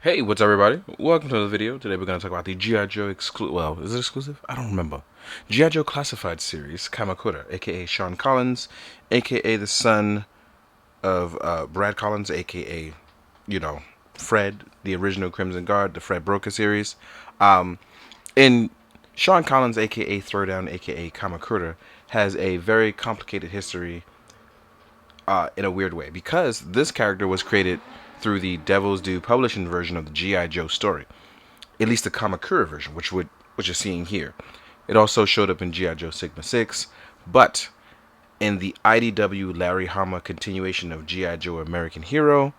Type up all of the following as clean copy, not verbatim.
Hey, what's up, everybody? Welcome to the video. Today we're going to talk about the G.I. Joe exclusive. Well, is it exclusive? I don't remember. G.I. Joe Classified series, KAMAKURA, aka Sean Collins, aka the son of Brad Collins, aka, you know, Fred, the original Crimson Guard, the Fred Broker series. And Sean Collins, aka Throwdown, aka KAMAKURA, has a very complicated history in a weird way because this character was created through the Devil's Due publishing version of the G.I. Joe story, at least the Kamakura version, which you're seeing here. It also showed up in G.I. Joe Sigma 6, but in the IDW Larry Hama continuation of G.I. Joe American Hero,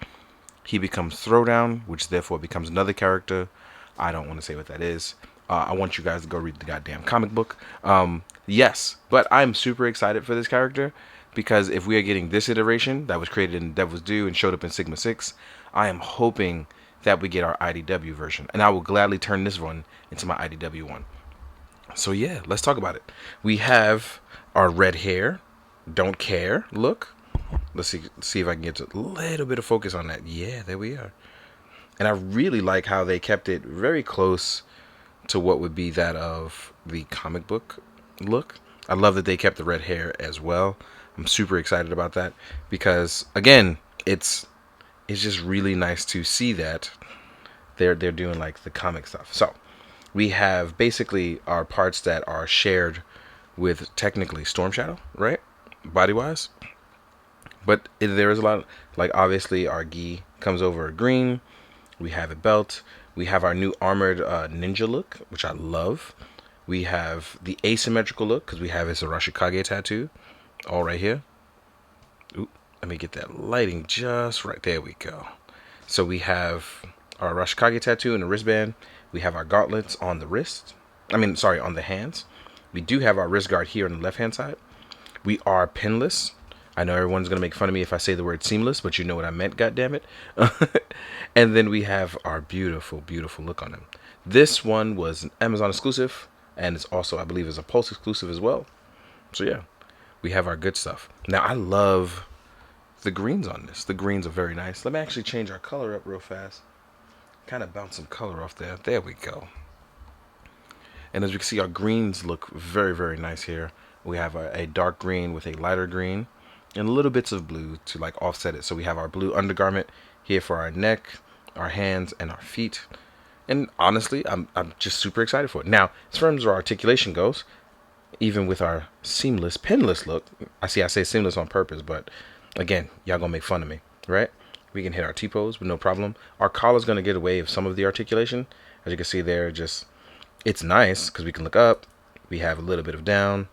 he becomes Throwdown, which therefore becomes another character. I don't want to say what that is. I want you guys to go read the goddamn comic book. Yes, but I'm super excited for this character because if we are getting this iteration that was created in Devil's Due and showed up in Sigma 6, I am hoping that we get our IDW version. And I will gladly turn this one into my IDW one. So yeah, let's talk about it. We have our red hair, don't care look. Let's see if I can get a little bit of focus on that. Yeah, there we are. And I really like how they kept it very close to what would be that of the comic book look. I love that they kept the red hair as well. I'm super excited about that because again, it's just really nice to see that they're doing like the comic stuff. So we have basically our parts that are shared with technically Storm Shadow, right? Body wise. But there is a lot, like obviously our gi comes over green. We have a belt. We have our new armored ninja look, which I love. We have the asymmetrical look because we have his Arashikage tattoo, all right here. Ooh, let me get that lighting just right. There we go. So we have our Arashikage tattoo in the wristband. We have our gauntlets on the wrist. On the hands. We do have our wrist guard here on the left-hand side. We are pinless. I know everyone's going to make fun of me if I say the word seamless, but you know what I meant, goddammit. And then we have our beautiful, beautiful look on him. This one was an Amazon exclusive, and it's also, I believe, is a Pulse exclusive as well. So yeah, we have our good stuff. Now, I love the greens on this. The greens are very nice. Let me actually change our color up real fast. Kind of bounce some color off there. There we go. And as you can see, our greens look very, very nice here. We have a dark green with a lighter green and little bits of blue to like offset it. So we have our blue undergarment here for our neck, our hands, and our feet. And honestly, I'm just super excited for it. Now, as far as our articulation goes, even with our seamless, pinless look, I say seamless on purpose, but again, y'all gonna make fun of me, right? We can hit our T-pose with no problem. Our collar's gonna get away of some of the articulation. As you can see there, it's nice because we can look up. We have a little bit of down.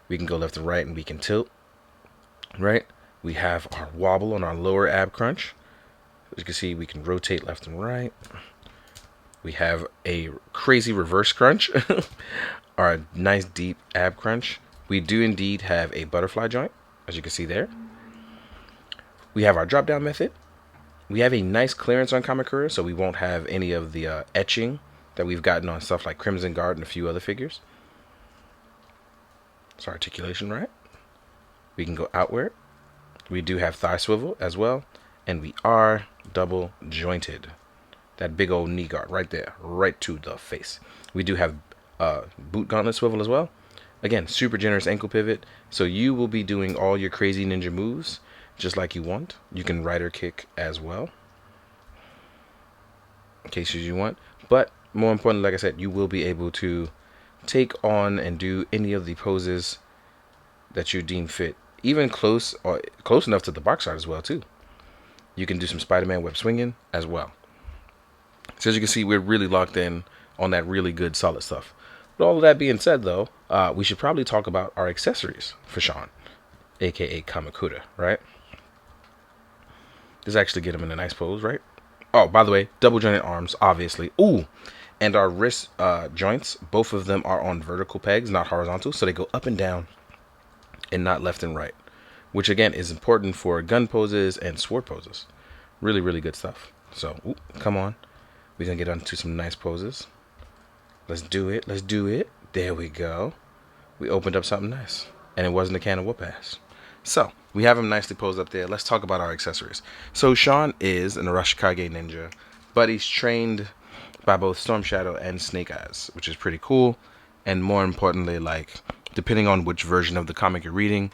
We can go left and right, and we can tilt, right? We have our wobble on our lower ab crunch. As you can see, we can rotate left and right. We have a crazy reverse crunch, our nice deep ab crunch. We do indeed have a butterfly joint, as you can see there. We have our drop down method. We have a nice clearance on Kamakura, so we won't have any of the etching that we've gotten on stuff like Crimson Guard and a few other figures. So articulation, right? We can go outward. We do have thigh swivel as well, and we are double jointed. That big old knee guard right there, right to the face. We do have boot gauntlet swivel as well. Again, super generous ankle pivot, so you will be doing all your crazy ninja moves just like you want. You can rider kick as well, in cases you want. But more importantly, like I said, you will be able to take on and do any of the poses that you deem fit, even close enough to the box art as well too. You can do some Spider-Man web swinging as well. So as you can see, we're really locked in on that really good solid stuff. But all of that being said though, we should probably talk about our accessories for Sean, aka Kamakura, right? Let's actually get him in a nice pose, right? Oh, by the way, double jointed arms, obviously. Ooh, and our wrist joints, both of them are on vertical pegs, not horizontal, so they go up and down and not left and right, which again is important for gun poses and sword poses. Really, really good stuff. So, ooh, come on. We're going to get onto some nice poses. Let's do it. Let's do it. There we go. We opened up something nice, and it wasn't a can of whoop ass. So, we have him nicely posed up there. Let's talk about our accessories. So, Sean is an Arashikage ninja but he's trained by both Storm Shadow and Snake Eyes, which is pretty cool. And more importantly, like, depending on which version of the comic you're reading,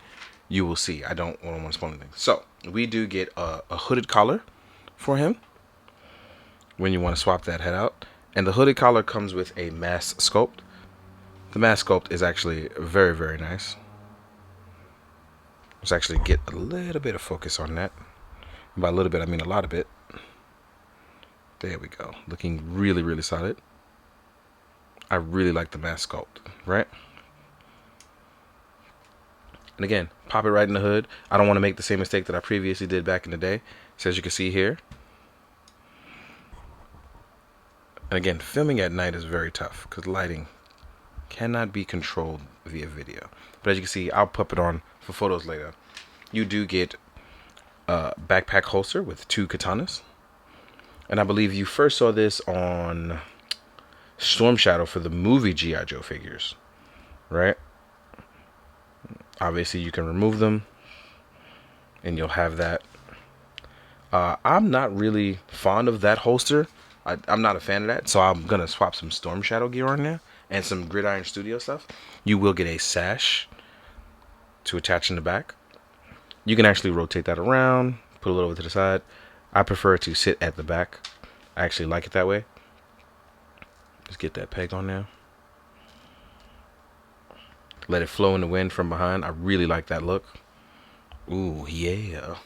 you will see. I don't want to spoil anything. So we do get a hooded collar for him when you want to swap that head out. And the hooded collar comes with a mask sculpt. The mask sculpt is actually very, very nice. Let's actually get a little bit of focus on that. By a little bit, I mean a lot of it. There we go. Looking really, really solid. I really like the mask sculpt, right? And again, pop it right in the hood. I don't want to make the same mistake that I previously did back in the day. So as you can see here. And again, filming at night is very tough because lighting cannot be controlled via video. But as you can see, I'll pop it on for photos later. You do get a backpack holster with 2 katanas. And I believe you first saw this on Storm Shadow for the movie G.I. Joe figures, right? Obviously, you can remove them, and you'll have that. I'm not really fond of that holster. I'm not a fan of that, so I'm going to swap some Storm Shadow gear on there and some Gridiron Studio stuff. You will get a sash to attach in the back. You can actually rotate that around, put a little over to the side. I prefer to sit at the back. I actually like it that way. Just get that peg on there. Let it flow in the wind from behind. I really like that look. Ooh, yeah.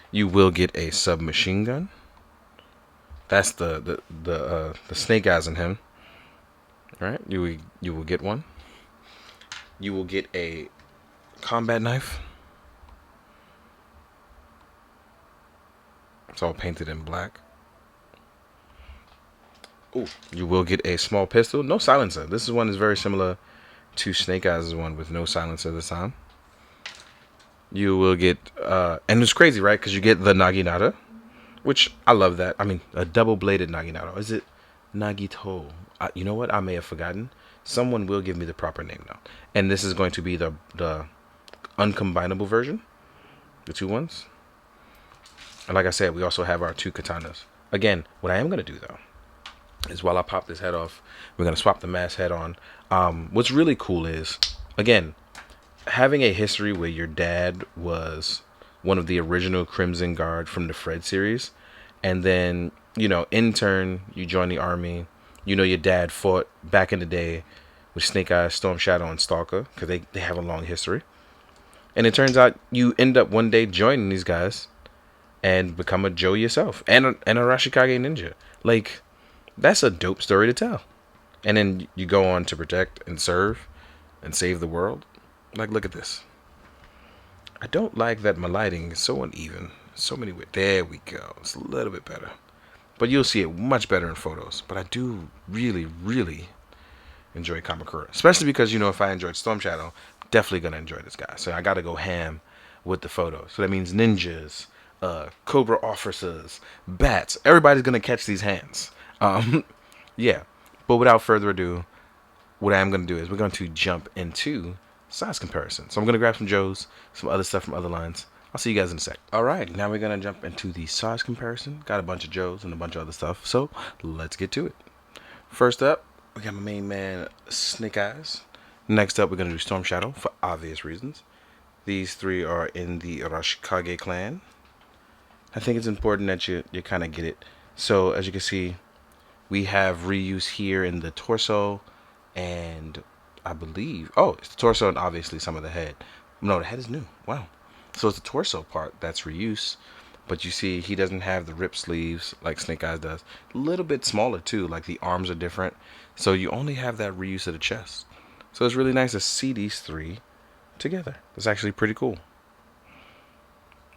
You will get a submachine gun. That's the Snake Eyes in him. Right? You will get one. You will get a combat knife. It's all painted in black. Ooh, you will get a small pistol. No silencer. This one is very similar to Snake Eyes' one with no silencer this time. You will get, and it's crazy, right? Because you get the Naginata, which I love that. I mean, a double-bladed Naginata. Is it Nagito? You know what? I may have forgotten. Someone will give me the proper name now. And this is going to be the uncombinable version. The 2 ones. And like I said, we also have our 2 katanas. Again, what I am going to do, though, is while I pop this head off, we're going to swap the mask head on. What's really cool is, again, having a history where your dad was one of the original Crimson Guard from the Fred series. And then, you know, in turn, you join the army. You know, your dad fought back in the day with Snake Eyes, Storm Shadow, and Stalker. Because they have a long history. And it turns out you end up one day joining these guys and become a Joe yourself. And a Rashikage ninja. Like, that's a dope story to tell. And then you go on to protect and serve and save the world. Like, look at this. I don't like that my lighting is so uneven. So many ways. There we go. It's a little bit better. But you'll see it much better in photos. But I do really, really enjoy Kamakura. Especially because, you know, if I enjoyed Storm Shadow, definitely going to enjoy this guy. So I got to go ham with the photos. So that means ninjas, Cobra officers, bats. Everybody's going to catch these hands. Yeah. But without further ado, what I am going to do is we're going to jump into size comparison. So I'm going to grab some Joes, some other stuff from other lines. I'll see you guys in a sec. Alright, now we're going to jump into the size comparison. Got a bunch of Joes and a bunch of other stuff. So let's get to it. First up, we got my main man, Snake Eyes. Next up, we're going to do Storm Shadow for obvious reasons. These 3 are in the Arashikage clan. I think it's important that you kind of get it. So as you can see, we have reuse here in the torso, and I believe, oh, it's the torso and obviously some of the head. No, the head is new. Wow. So it's the torso part that's reuse, but you see he doesn't have the rip sleeves like Snake Eyes does. A little bit smaller too, like the arms are different. So you only have that reuse of the chest. So it's really nice to see these 3 together. It's actually pretty cool.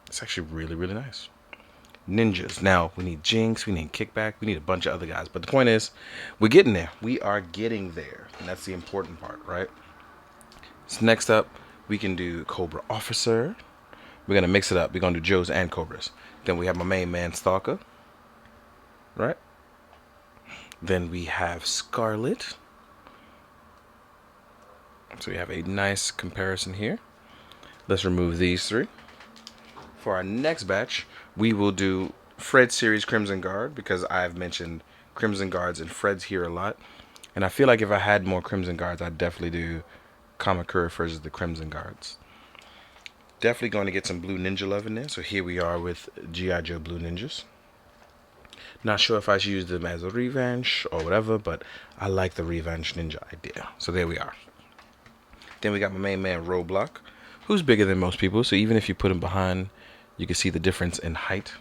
It's actually really, really nice. Ninjas. Now, we need Jinx, we need Kickback, we need a bunch of other guys. But the point is, we're getting there. We are getting there. And that's the important part, right? So next up, we can do Cobra Officer. We're going to mix it up. We're going to do Joes and Cobras. Then we have my main man, Stalker. Right? Then we have Scarlet. So we have a nice comparison here. Let's remove these 3. For our next batch, we will do Fred series Crimson Guard, because I've mentioned Crimson Guards and Freds here a lot. And I feel like if I had more Crimson Guards, I'd definitely do Kamakura versus the Crimson Guards. Definitely going to get some Blue Ninja love in there. So here we are with G.I. Joe Blue Ninjas. Not sure if I should use them as a revenge or whatever, but I like the revenge ninja idea. So there we are. Then we got my main man Roadblock, who's bigger than most people. So even if you put him behind, you can see the difference in height,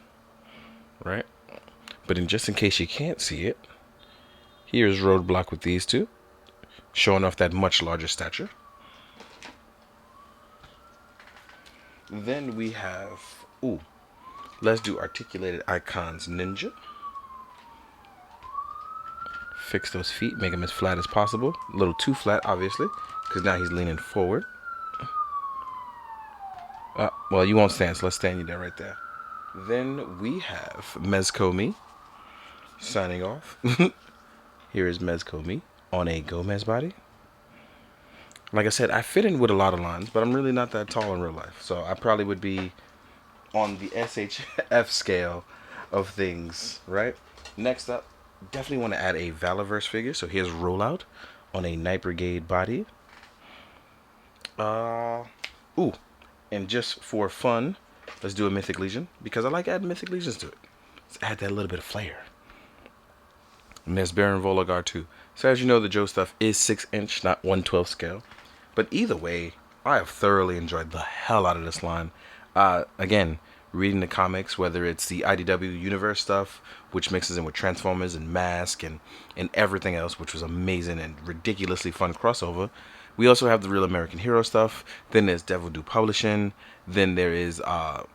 right? But just in case you can't see it, here's Roadblock with these two, showing off that much larger stature. Then we have, let's do Articulated Icons Ninja. Fix those feet, make them as flat as possible. A little too flat, obviously, because now he's leaning forward. Well, you won't stand, so let's stand you there right there. Then we have Mezco Me signing off. Here is Mezco Me on a Gomez body. Like I said, I fit in with a lot of lines, but I'm really not that tall in real life. So I probably would be on the SHF scale of things, right? Next up, definitely want to add a Valorverse figure. So here's Rollout on a Night Brigade body. And just for fun, let's do a Mythic Legion, because I like adding Mythic Legions to it. Let's add that little bit of flair. And there's Baron Volgar too. So as you know, the Joe stuff is 6-inch, not 1/12 scale. But either way, I have thoroughly enjoyed the hell out of this line. Again, reading the comics, whether it's the IDW Universe stuff, which mixes in with Transformers and Mask and everything else, which was amazing and ridiculously fun crossover. We also have the Real American Hero stuff. Then there's Devil Do Publishing. Then there is, wow,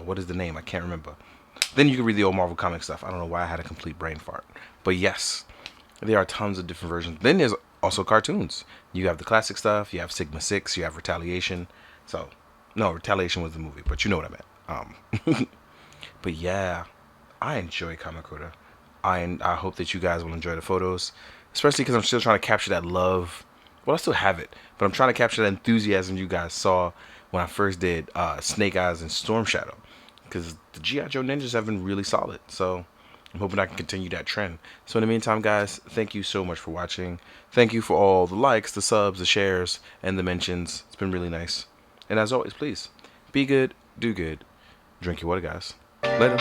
what is the name? I can't remember. Then you can read the old Marvel comic stuff. I don't know why I had a complete brain fart. But yes, there are tons of different versions. Then there's also cartoons. You have the classic stuff. You have Sigma 6. You have Retaliation. So, no, Retaliation was the movie, but you know what I meant. But yeah, I enjoy Kamakura. I hope that you guys will enjoy the photos, especially because I'm still trying to capture that love. Well, I still have it, but I'm trying to capture that enthusiasm you guys saw when I first did Snake Eyes and Storm Shadow, because the G.I. Joe Ninjas have been really solid. So I'm hoping I can continue that trend. So in the meantime, guys, thank you so much for watching. Thank you for all the likes, the subs, the shares, and the mentions. It's been really nice. And as always, please be good, do good, drink your water, guys. Later.